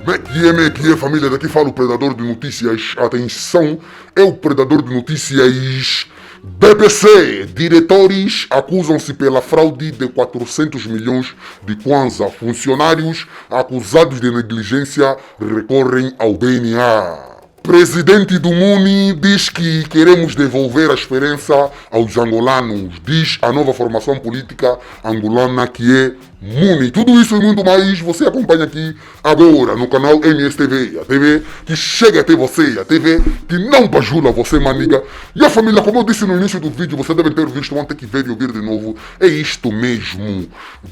Como é que é, família? Daqui fala o Predador de Notícias. Atenção, é o Predador de Notícias. BPC. Diretores acusam-se pela fraude de 400 milhões de kwanza. Funcionários acusados de negligência recorrem ao BNA. Presidente do MUNI diz que queremos devolver a esperança aos angolanos, diz a nova formação política angolana que é MUNI. Tudo isso e muito mais você acompanha aqui agora no canal MSTV, a TV que chega até você, a TV que não bajula você, maniga. E a família, como eu disse no início do vídeo, você deve ter visto, vão ter que ver e ouvir de novo. É isto mesmo.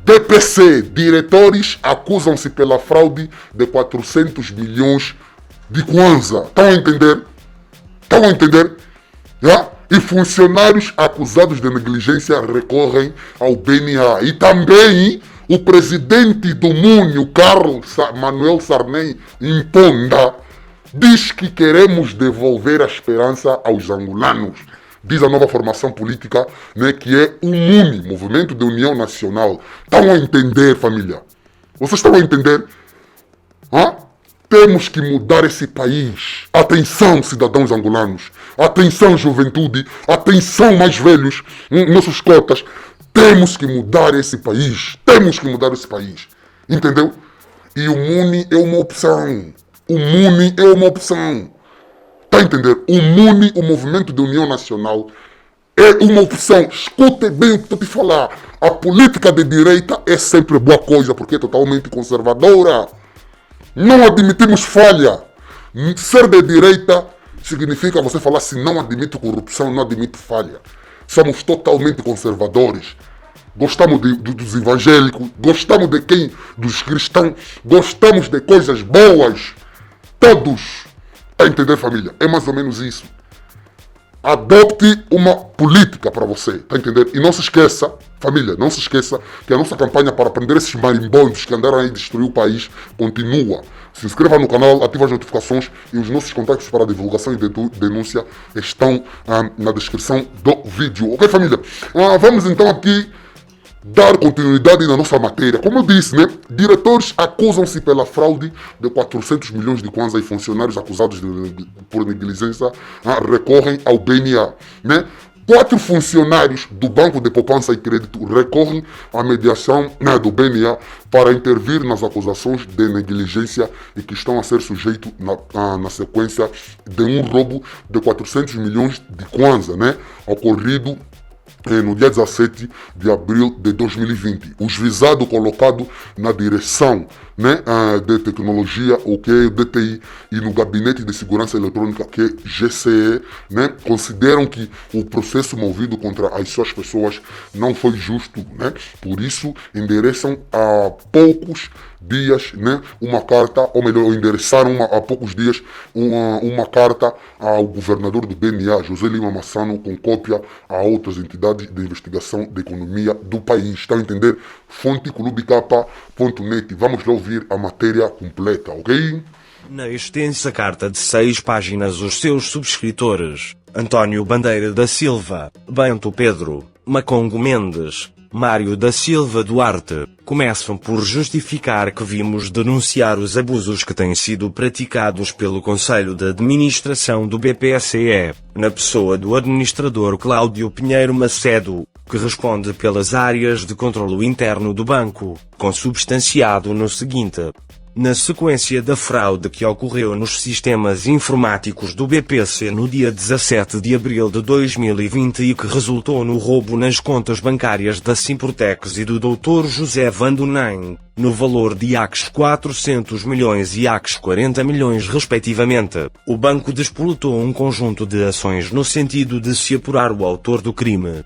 BPC, diretores acusam-se pela fraude de 400 milhões de kwanza. Estão a entender? Estão a entender? Yeah? E funcionários acusados de negligência recorrem ao BNA. E também o presidente do MUNI, o Carlos Manuel Sarney Imponda, diz que queremos devolver a esperança aos angolanos. Diz a nova formação política, né, que é o MUNI, Movimento de União Nacional. Estão a entender, família? Vocês estão a entender? Hã? Temos que mudar esse país. Atenção, cidadãos angolanos. Atenção, juventude. Atenção, mais velhos. Nossos cotas. Temos que mudar esse país. Temos que mudar esse país. Entendeu? E o MUNI é uma opção. O MUNI é uma opção. Está a entender? O MUNI, o Movimento de União Nacional, é uma opção. Escute bem o que estou te falar. A política de direita é sempre boa coisa, porque é totalmente conservadora. Não admitimos falha. Ser de direita significa você falar assim, não admito corrupção, não admito falha. Somos totalmente conservadores. Gostamos dos evangélicos, gostamos de quem? Dos cristãos, gostamos de coisas boas. Todos. A entender, família? É mais ou menos isso. Adopte uma política para você, tá entendendo? E não se esqueça, família, não se esqueça que a nossa campanha para prender esses marimbondos que andaram aí destruir o país continua. Se inscreva no canal, ative as notificações e os nossos contactos para divulgação e denúncia estão na descrição do vídeo. Ok, família? Vamos então aqui dar continuidade na nossa matéria. Como eu disse, né? Diretores acusam-se pela fraude de 400 milhões de kwanza e funcionários acusados por negligência recorrem ao BNA, né? 4 funcionários do Banco de Poupança e Crédito recorrem à mediação do BNA para intervir nas acusações de negligência e que estão a ser sujeitos na sequência de um roubo de 400 milhões de kwanza, né? Ocorrido no dia 17 de abril de 2020. Os visados colocados na direção, né, de tecnologia, o que é o DTI, e no Gabinete de Segurança Eletrônica, que é GCE, né, consideram que o processo movido contra as suas pessoas não foi justo, né? Por isso endereçam há poucos dias, né, uma carta, ou melhor, endereçaram há poucos dias uma carta ao governador do BNA, José Lima Massano, com cópia a outras entidades de investigação de economia do país. Está a entender? Fonte clubecapa.net. Vamos lá ouvir a matéria completa, ok? Na extensa carta de 6 páginas, os seus subscritores, António Bandeira da Silva, Bento Pedro, Macongo Mendes, Mário da Silva Duarte, começam por justificar que vimos denunciar os abusos que têm sido praticados pelo Conselho de Administração do BPCE, na pessoa do administrador Cláudio Pinheiro Macedo, que responde pelas áreas de controlo interno do banco, consubstanciado no seguinte: na sequência da fraude que ocorreu nos sistemas informáticos do BPC no dia 17 de abril de 2020 e que resultou no roubo nas contas bancárias da Simportex e do Dr. José Vandonem, no valor de ACS 400 milhões e ACS 40 milhões respectivamente, o banco despolutou um conjunto de ações no sentido de se apurar o autor do crime.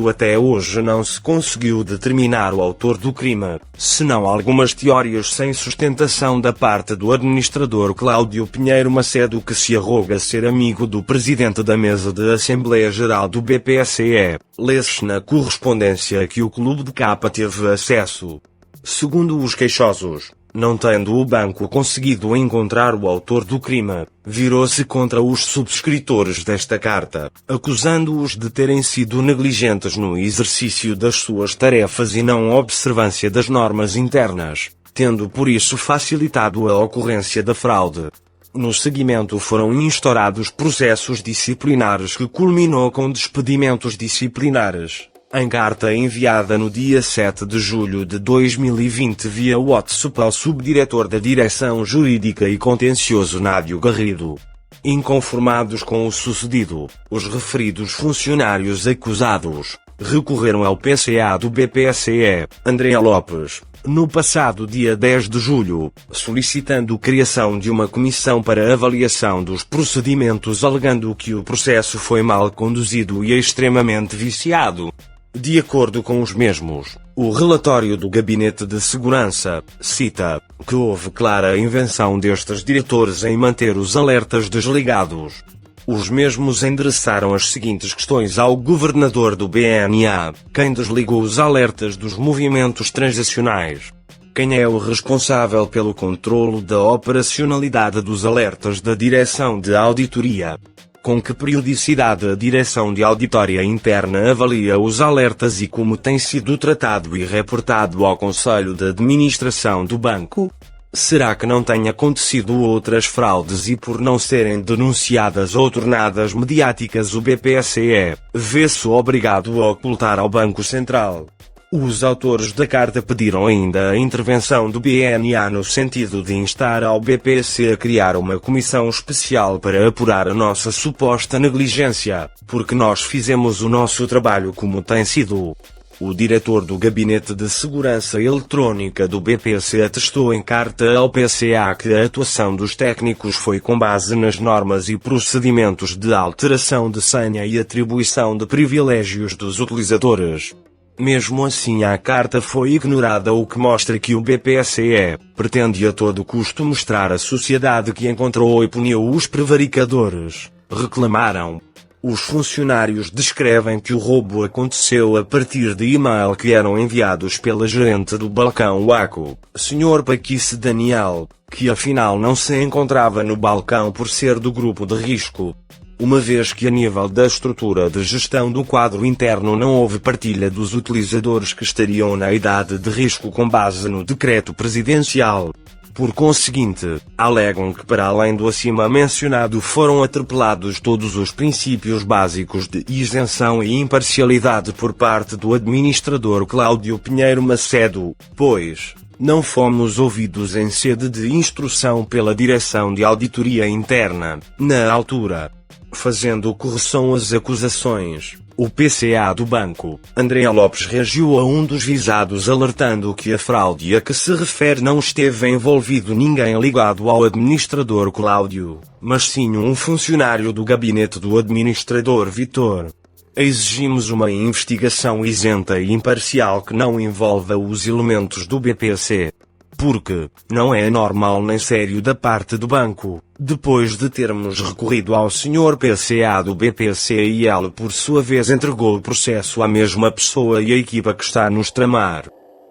Até hoje não se conseguiu determinar o autor do crime, senão algumas teorias sem sustentação da parte do administrador Cláudio Pinheiro Macedo, que se arroga ser amigo do presidente da mesa de Assembleia Geral do BPCE. Lê-se na correspondência que o Clube de Capa teve acesso. Segundo os queixosos, não tendo o banco conseguido encontrar o autor do crime, virou-se contra os subscritores desta carta, acusando-os de terem sido negligentes no exercício das suas tarefas e não observância das normas internas. tendo por isso facilitado a ocorrência da fraude. No seguimento foram instaurados processos disciplinares que culminou com despedimentos disciplinares. Em carta enviada no dia 7 de julho de 2020 via WhatsApp ao subdiretor da Direção Jurídica e Contencioso Nádio Garrido. Inconformados com o sucedido, os referidos funcionários acusados recorreram ao PCA do BPSE, André Lopes, no passado dia 10 de julho, solicitando a criação de uma comissão para avaliação dos procedimentos, alegando que o processo foi mal conduzido e extremamente viciado. De acordo com os mesmos, o relatório do Gabinete de Segurança cita que houve clara invenção destes diretores em manter os alertas desligados. Os mesmos endereçaram as seguintes questões ao governador do BNA: quem desligou os alertas dos movimentos transacionais? Quem é o responsável pelo controlo da operacionalidade dos alertas da Direção de Auditoria? Com que periodicidade a Direção de Auditoria Interna avalia os alertas e como tem sido tratado e reportado ao Conselho de Administração do Banco? Será que não têm acontecido outras fraudes e por não serem denunciadas ou tornadas mediáticas o BPSE vê-se obrigado a ocultar ao Banco Central? Os autores da carta pediram ainda a intervenção do BNA no sentido de instar ao BPC a criar uma comissão especial para apurar a nossa suposta negligência, porque nós fizemos o nosso trabalho como tem sido. O diretor do Gabinete de Segurança Eletrónica do BPC atestou em carta ao PCA que a atuação dos técnicos foi com base nas normas e procedimentos de alteração de senha e atribuição de privilégios dos utilizadores. Mesmo assim, a carta foi ignorada, o que mostra que o BPSE pretende a todo custo mostrar à sociedade que encontrou e puniu os prevaricadores, reclamaram. Os funcionários descrevem que o roubo aconteceu a partir de e-mail que eram enviados pela gerente do balcão Waco, Sr. Paquice Daniel, que afinal não se encontrava no balcão por ser do grupo de risco. Uma vez que a nível da estrutura de gestão do quadro interno não houve partilha dos utilizadores que estariam na idade de risco com base no decreto presidencial. Por conseguinte, alegam que para além do acima mencionado foram atropelados todos os princípios básicos de isenção e imparcialidade por parte do administrador Cláudio Pinheiro Macedo, pois não fomos ouvidos em sede de instrução pela Direção de Auditoria Interna, na altura. Fazendo correção às acusações, o PCA do banco, André Lopes, reagiu a um dos visados alertando que a fraude a que se refere não esteve envolvido ninguém ligado ao administrador Cláudio, mas sim um funcionário do gabinete do administrador Vitor. Exigimos uma investigação isenta e imparcial que não envolva os elementos do BPC. Porque não é normal nem sério da parte do banco, depois de termos recorrido ao Sr. PCA do BPC e ele por sua vez entregou o processo à mesma pessoa e a equipa que está nos tramar.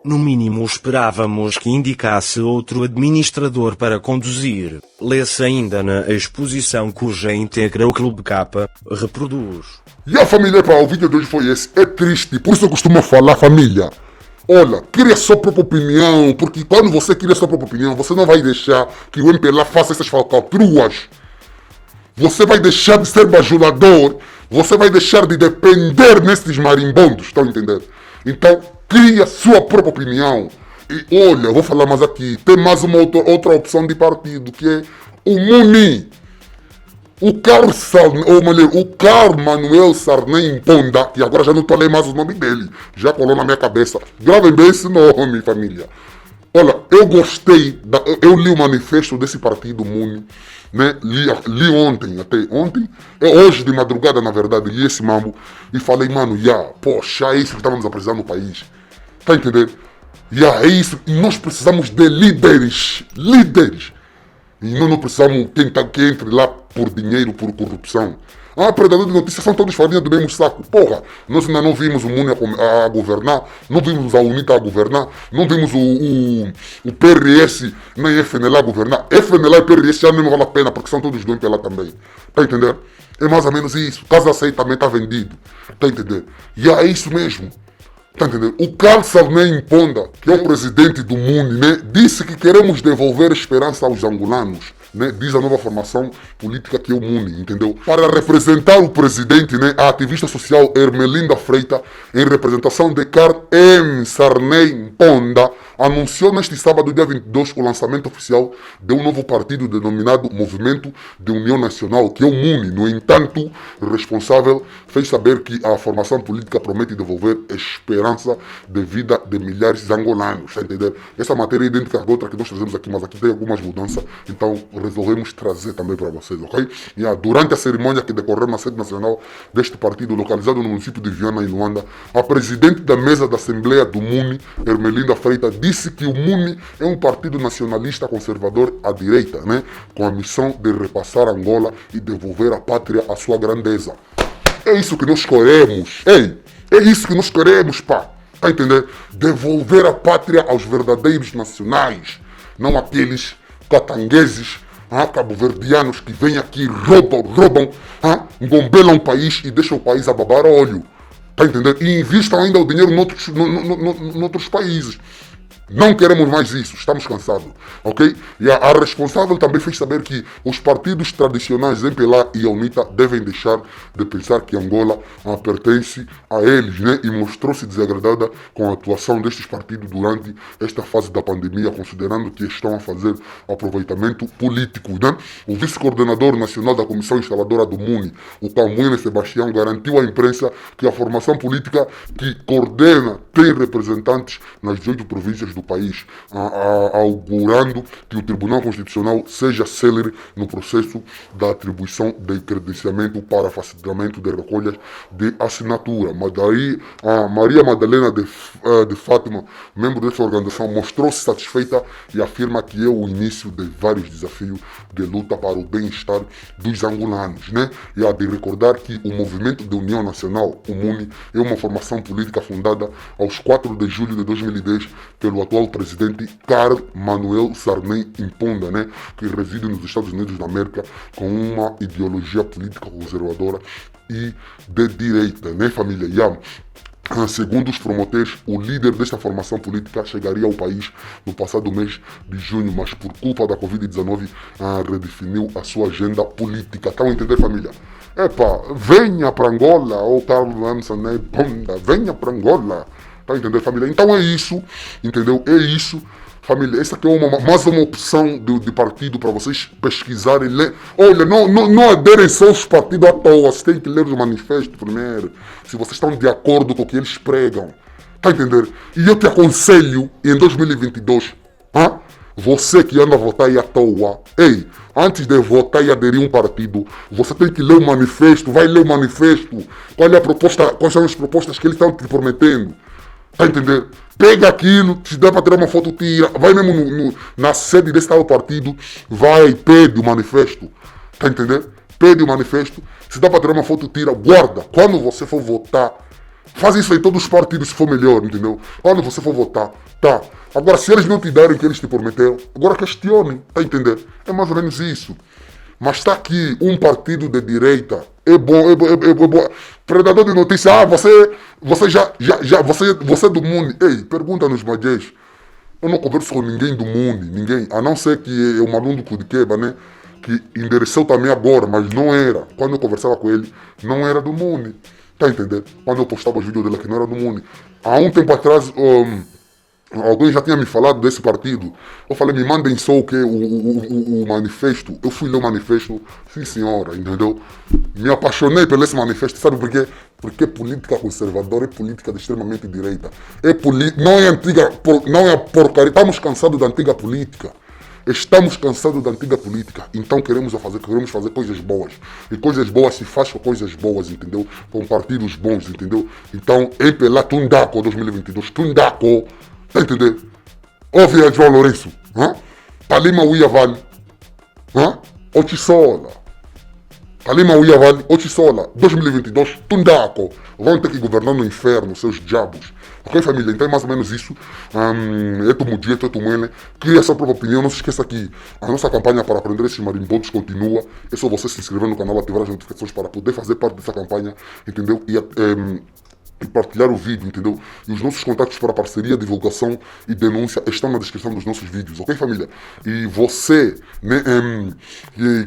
No mínimo esperávamos que indicasse outro administrador para conduzir. Lê-se ainda na exposição cuja íntegra o Clube K reproduz. E a família, para o vídeo de hoje foi esse. É triste, por isso eu costumo falar, família. Olha, cria a sua própria opinião, porque quando você cria a sua própria opinião, você não vai deixar que o MPLA faça essas falcatruas. Você vai deixar de ser bajulador, você vai deixar de depender nesses marimbondos, estão a entender? Então, cria a sua própria opinião. E olha, eu vou falar mais aqui, tem mais uma outra opção de partido, que é o MUNI. O Carlos Manuel Sarney Ponda, que agora já não estou a ler mais o nome dele, já colou na minha cabeça. Gravem bem esse nome, família. Olha, eu gostei, eu li o manifesto desse partido MUNI, né? Li ontem, hoje de madrugada na verdade, li esse mambo e falei, mano, poxa, é isso que estávamos a precisar no país. Tá entendendo? É isso, e nós precisamos de líderes. E nós não precisamos tentar que entre lá por dinheiro, por corrupção. Predador de notícias são todos farinha do mesmo saco. Porra, nós ainda não vimos o MUNI a governar, não vimos a UNITA a governar, não vimos o PRS nem a FNLA a governar. FNLA e PRS já não vale a pena porque são todos do MPLA também. Tá entendendo? É mais ou menos isso. Casa 6 também tá vendido. Tá entendendo? E é isso mesmo. Tá entendendo? O Carlos Sarney Mponda, que é o presidente do MUNI, né, disse que queremos devolver esperança aos angolanos. Né, diz a nova formação política que é o MUNI, entendeu? Para representar o presidente, né, a ativista social Ermelinda Freita, em representação de Carlos M. Sarney Mponda, anunciou neste sábado, dia 22, o lançamento oficial de um novo partido denominado Movimento de União Nacional, que é o MUNI. No entanto, o responsável fez saber que a formação política promete devolver esperança de vida de milhares de angolanos, tá entendendo? Essa matéria é idêntica à outra que nós trazemos aqui, mas aqui tem algumas mudanças, então resolvemos trazer também para vocês, ok? Durante a cerimônia que decorreu na sede nacional deste partido, localizado no município de Viana, em Luanda, a presidente da mesa da Assembleia do MUNI, Ermelinda Freita, disse que o MUNI é um partido nacionalista conservador à direita, né? Com a missão de repassar Angola e devolver à pátria a sua grandeza. É isso que nós queremos, ei! É isso que nós queremos, pá! Tá entendendo? Devolver a pátria aos verdadeiros nacionais, não aqueles catangueses, cabo-verdianos que vêm aqui, roubam, engombelam o país e deixam o país a babar óleo. Tá entendendo? E investam ainda o dinheiro noutros países. Não queremos mais isso, estamos cansados, ok? E a responsável também fez saber que os partidos tradicionais MPLA e a UNITA devem deixar de pensar que Angola pertence a eles, né? E mostrou-se desagradada com a atuação destes partidos durante esta fase da pandemia, considerando que estão a fazer aproveitamento político, né? O vice-coordenador nacional da Comissão Instaladora do MUNI, o Camuene Sebastião, garantiu à imprensa que a formação política que coordena tem representantes nas 18 províncias do país, augurando que o Tribunal Constitucional seja célere no processo da atribuição de credenciamento para facilitamento de recolhas de assinatura. Mas daí, a Maria Madalena de Fátima, membro dessa organização, mostrou-se satisfeita e afirma que é o início de vários desafios de luta para o bem-estar dos angolanos, né? E há de recordar que o Movimento de União Nacional, o MUNI, é uma formação política fundada aos 4 de julho de 2010 pelo atual presidente Carlos Manuel Sarney Mponda, né, que reside nos Estados Unidos da América com uma ideologia política conservadora e de direita, né, família? Segundo os promotores, o líder desta formação política chegaria ao país no passado mês de junho, mas por culpa da Covid-19 redefiniu a sua agenda política. Estão a entender, família? Venha para Angola, ô Carlos Sarney Mponda, venha para Angola. Tá entendendo, família? Então é isso, entendeu? É isso, família. Essa aqui é mais uma opção de partido para vocês pesquisarem, ler. Olha, não aderem só aos partidos à toa. Vocês têm que ler os manifestos primeiro, se vocês estão de acordo com o que eles pregam. Tá entendendo? E eu te aconselho, em 2022, você que anda a votar aí à toa, ei, antes de votar e aderir a um partido, você tem que ler o manifesto, vai ler o manifesto, qual é a proposta, quais são as propostas que eles estão te prometendo. Tá entendendo? Pega aquilo, se der para tirar uma foto, tira. Vai mesmo na sede desse tal partido, vai, pede o manifesto. Tá entendendo? Pede o manifesto. Se dá para tirar uma foto, tira, guarda. Quando você for votar, faz isso em todos os partidos se for melhor, entendeu? Quando você for votar, tá. Agora, se eles não te derem o que eles te prometeram, agora questionem, tá entendendo? É mais ou menos isso. Mas está aqui um partido de direita, é bom. Predador de notícia, você é do MUNI. Ei, pergunta nos Magés. Eu não converso com ninguém do MUNI, ninguém. A não ser que é o maluco de Queba, né? Que endereceu também agora, mas não era. Quando eu conversava com ele, não era do MUNI. Tá entendendo? Quando eu postava os vídeos dele aqui, não era do MUNI. Há um tempo atrás, alguém já tinha me falado desse partido. Eu falei, me mandem só o que? O manifesto. Eu fui ler o manifesto. Sim, senhora, entendeu? Me apaixonei por esse manifesto. Sabe por quê? Porque política conservadora é política de extremamente direita. Não é antiga, não é porcaria. Estamos cansados da antiga política. Estamos cansados da antiga política. Então queremos fazer coisas boas. E coisas boas se faz com coisas boas, entendeu? Com partidos bons, entendeu? Então, MPLA Tundaco 2022. Tundaco. Tá entendendo? Ouve a João Lourenço. Palima Uia Vale. Otisola. Palima Uia Vale. Otisola. 2022. Tundaco. Vão ter que governar no inferno, seus diabos. Ok, família? Então é mais ou menos isso. Eto Mudia, Eto Muene. Cria a sua própria opinião. Não se esqueça que a nossa campanha para aprender esses marimbondos continua. É só você se inscrever no canal, ativar as notificações para poder fazer parte dessa campanha. Entendeu? E e partilhar o vídeo, entendeu? E os nossos contatos para parceria, divulgação e denúncia estão na descrição dos nossos vídeos, ok, família? E você, né,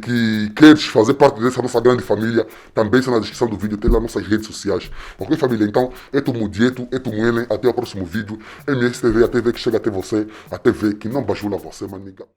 que queres fazer parte dessa nossa grande família, também está na descrição do vídeo, tem lá nossas redes sociais, ok, família? Então, é tu Mudieto, é tu Muelen, até o próximo vídeo, MSTV, a TV que chega até você, a TV que não bajula você, maniga.